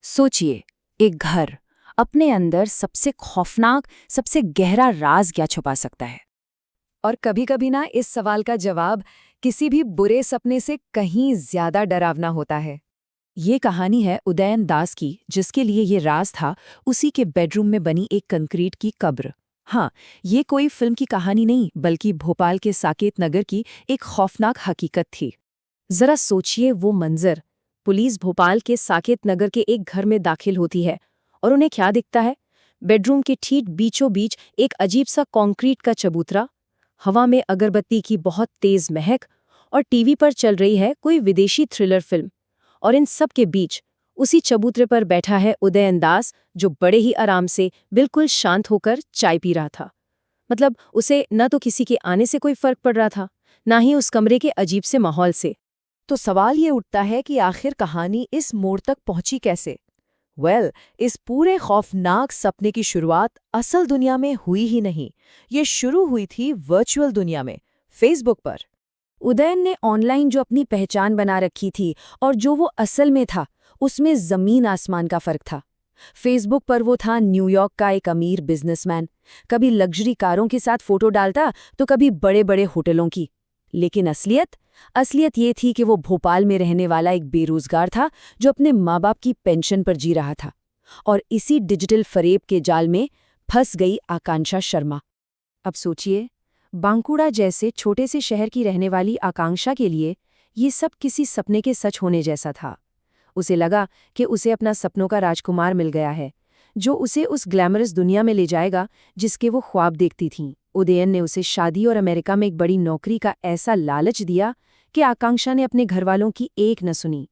सोचिए, एक घर अपने अंदर सबसे खौफनाक, सबसे गहरा राज क्या छुपा सकता है। और कभी-कभी ना इस सवाल का जवाब किसी भी बुरे सपने से कहीं ज्यादा डरावना होता है। ये कहानी है उदयन दास की, जिसके लिए ये राज था उसी के बेडरूम में बनी एक कंक्रीट की कब्र। हाँ, ये कोई फिल्म की कहानी नहीं, बल्कि भोपाल के साकेत नगर की एक खौफनाक हकीकत थी। जरा सोचिए वो मंजर। पुलिस भोपाल के साकेत नगर के एक घर में दाखिल होती है और उन्हें क्या दिखता है? बेडरूम के ठीक बीचों बीच एक अजीब सा कंक्रीट का चबूतरा, हवा में अगरबत्ती की बहुत तेज महक, और टीवी पर चल रही है कोई विदेशी थ्रिलर फिल्म। और इन सब के बीच उसी चबूतरे पर बैठा है उदयन दास, जो बड़े ही आराम से, बिल्कुल शांत होकर चाय पी रहा था। मतलब उसे न तो किसी के आने से कोई फर्क पड़ रहा था, ना ही उस कमरे के अजीब से माहौल से। तो सवाल ये उठता है कि आखिर कहानी इस मोड़ तक पहुंची कैसे? इस पूरे खौफनाक सपने की शुरुआत असल दुनिया में हुई ही नहीं। ये शुरू हुई थी वर्चुअल दुनिया में, फेसबुक पर। उदयन ने ऑनलाइन जो अपनी पहचान बना रखी थी और जो वो असल में था, उसमें जमीन आसमान का फर्क था। फेसबुक पर वो था न्यूयॉर्क का एक अमीर बिजनेसमैन। कभी लग्जरी कारों के साथ फोटो डालता तो कभी बड़े बड़े होटलों की। लेकिन असलियत ये थी कि वो भोपाल में रहने वाला एक बेरोजगार था, जो अपने माँ बाप की पेंशन पर जी रहा था। और इसी डिजिटल फरेब के जाल में फंस गई आकांक्षा शर्मा। अब सोचिए, बांकुड़ा जैसे छोटे से शहर की रहने वाली आकांक्षा के लिए ये सब किसी सपने के सच होने जैसा था। उसे लगा कि उसे अपना सपनों का राजकुमार मिल गया है, जो उसे उस ग्लैमरस दुनिया में ले जाएगा जिसके वो ख्वाब देखती थीं। उदयन ने उसे शादी और अमेरिका में एक बड़ी नौकरी का ऐसा लालच दिया कि आकांक्षा ने अपने घरवालों की एक न सुनी।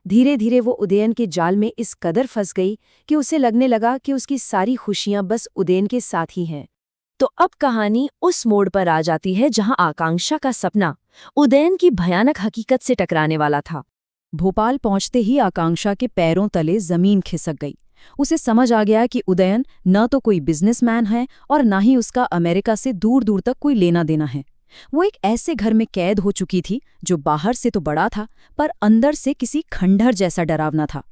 धीरे धीरे वो उदयन के जाल में इस कदर फंस गई कि उसे लगने लगा कि उसकी सारी खुशियां बस उदयन के साथ ही हैं। तो अब कहानी उस मोड़ पर आ जाती है जहां आकांक्षा का सपना उदयन की भयानक हकीकत से टकराने वाला था। भोपाल पहुंचते ही आकांक्षा के पैरों तले जमीन खिसक गई। उसे समझ आ गया कि उदयन न तो कोई बिजनेसमैन है और न ही उसका अमेरिका से दूर दूर तक कोई लेना देना है। वो एक ऐसे घर में कैद हो चुकी थी जो बाहर से तो बड़ा था, पर अंदर से किसी खंडहर जैसा डरावना था।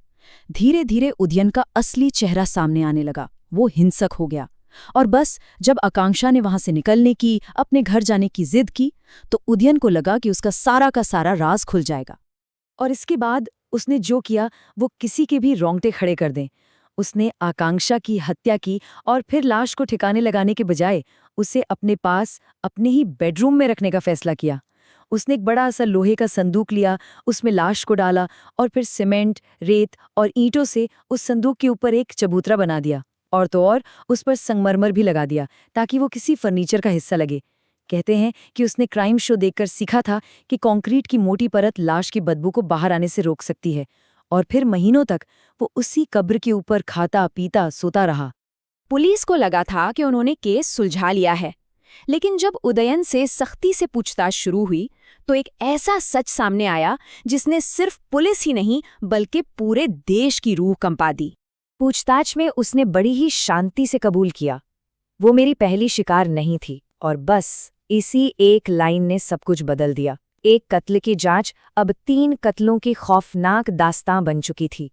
धीरे धीरे उदयन का असली चेहरा सामने आने लगा। वो हिंसक हो गया। और बस जब आकांक्षा ने वहां से निकलने की, अपने घर जाने की जिद की, तो उदयन को लगा कि उसका सारा का सारा राज खुल जाएगा। और इसके बाद उसने जो किया वो किसी के भी रोंगटे खड़े कर दें। उसने आकांक्षा की हत्या की और फिर लाश को ठिकाने लगाने के बजाय उसे अपने पास, अपने ही बेडरूम में रखने का फैसला किया। उसने एक बड़ा सा लोहे का संदूक लिया, उसमें लाश को डाला और फिर सीमेंट, रेत और ईंटों से उस संदूक के ऊपर एक चबूतरा बना दिया। और तो और उस पर संगमरमर भी लगा दिया ताकि वो किसी फर्नीचर का हिस्सा लगे। कहते हैं कि उसने क्राइम शो देखकर सीखा था कि कंक्रीट की मोटी परत लाश की बदबू को बाहर आने से रोक सकती है। और फिर महीनों तक वो उसी कब्र के ऊपर खाता पीता सोता रहा। पुलिस को लगा था कि उन्होंने केस सुलझा लिया है, लेकिन जब उदयन से सख्ती से पूछताछ शुरू हुई तो एक ऐसा सच सामने आया जिसने सिर्फ पुलिस ही नहीं बल्कि पूरे देश की रूह कंपा दी। पूछताछ में उसने बड़ी ही शांति से कबूल किया, वो मेरी पहली शिकार नहीं थी। और बस इसी एक लाइन ने सब कुछ बदल दिया। एक कत्ल की जांच अब 3 कत्लों की खौफनाक दास्तां बन चुकी थी,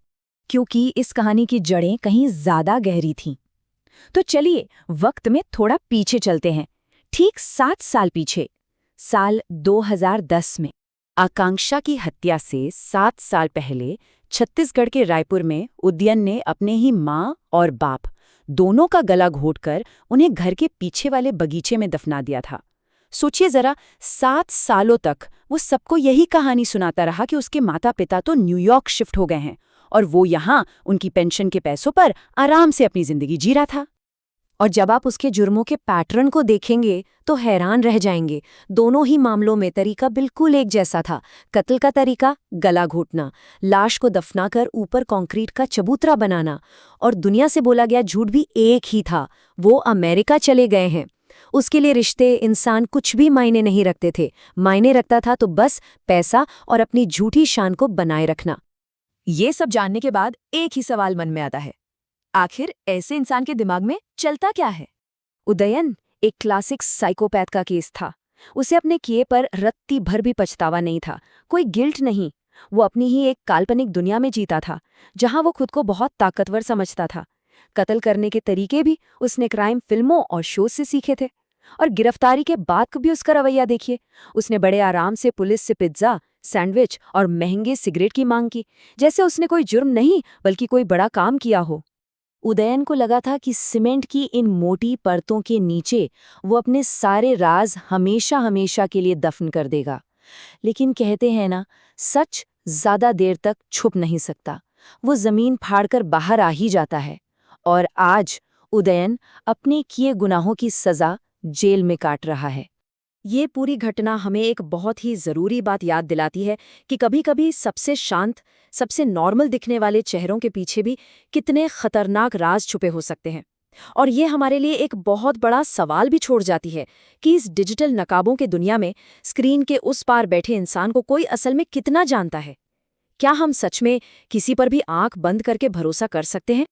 क्योंकि इस कहानी की जड़ें कहीं ज्यादा गहरी थीं। तो चलिए वक्त में थोड़ा पीछे चलते हैं, ठीक 7 साल पीछे, साल 2010 में। आकांक्षा की हत्या से 7 साल पहले छत्तीसगढ़ के रायपुर में उदयन ने अपने ही माँ और बाप दोनों का गला घोटकर उन्हें घर के पीछे वाले बगीचे में दफना दिया था। सोचिए जरा, 7 सालों तक वो सबको यही कहानी सुनाता रहा कि उसके माता पिता तो न्यूयॉर्क शिफ्ट हो गए हैं और वो यहाँ उनकी पेंशन के पैसों पर आराम से अपनी जिंदगी जी रहा था। और जब आप उसके जुर्मों के पैटर्न को देखेंगे तो हैरान रह जाएंगे। दोनों ही मामलों में तरीका बिल्कुल एक जैसा था। कत्ल का तरीका गला घोटना, लाश को दफनाकर ऊपर कंक्रीट का चबूतरा बनाना, और दुनिया से बोला गया झूठ भी एक ही था, वो अमेरिका चले गए हैं। उसके लिए रिश्ते, इंसान कुछ भी मायने नहीं रखते थे। मायने रखता था तो बस पैसा और अपनी झूठी शान को बनाए रखना। ये सब जानने के बाद एक ही सवाल मन में आता है, आखिर ऐसे इंसान के दिमाग में चलता क्या है? उदयन एक क्लासिक साइकोपैथ का केस था। उसे अपने किए पर रत्ती भर भी पछतावा नहीं था, कोई गिल्ट नहीं, वो अपनी ही एक काल्पनिक दुनिया में जीता था, जहां वो खुद को बहुत ताकतवर समझता था। कत्ल करने के तरीके भी उसने क्राइम फिल्मों और शोज से सीखे थे। और गिरफ्तारी के बाद कभी उसका रवैया देखिए। उसने बड़े आराम से पुलिस से पिज्जा, सैंडविच और महंगे सिगरेट की मांग की, जैसे उसने कोई जुर्म नहीं बल्कि कोई बड़ा काम किया हो। उदयन को लगा था कि सीमेंट की इन मोटी परतों के नीचे वो अपने सारे राज हमेशा हमेशा के लिए दफन कर देगा। लेकिन कहते हैं ना, सच ज्यादा देर तक छुप नहीं सकता, वो जमीन फाड़कर बाहर आ ही जाता है। और आज उदयन अपने किए गुनाहों की सजा जेल में काट रहा है। ये पूरी घटना हमें एक बहुत ही ज़रूरी बात याद दिलाती है कि कभी-कभी सबसे शांत, सबसे नॉर्मल दिखने वाले चेहरों के पीछे भी कितने खतरनाक राज छुपे हो सकते हैं। और ये हमारे लिए एक बहुत बड़ा सवाल भी छोड़ जाती है कि इस डिजिटल नकाबों के दुनिया में स्क्रीन के उस पार बैठे इंसान को कोई असल में कितना जानता है। क्या हम सच में किसी पर भी आंख बंद करके भरोसा कर सकते हैं?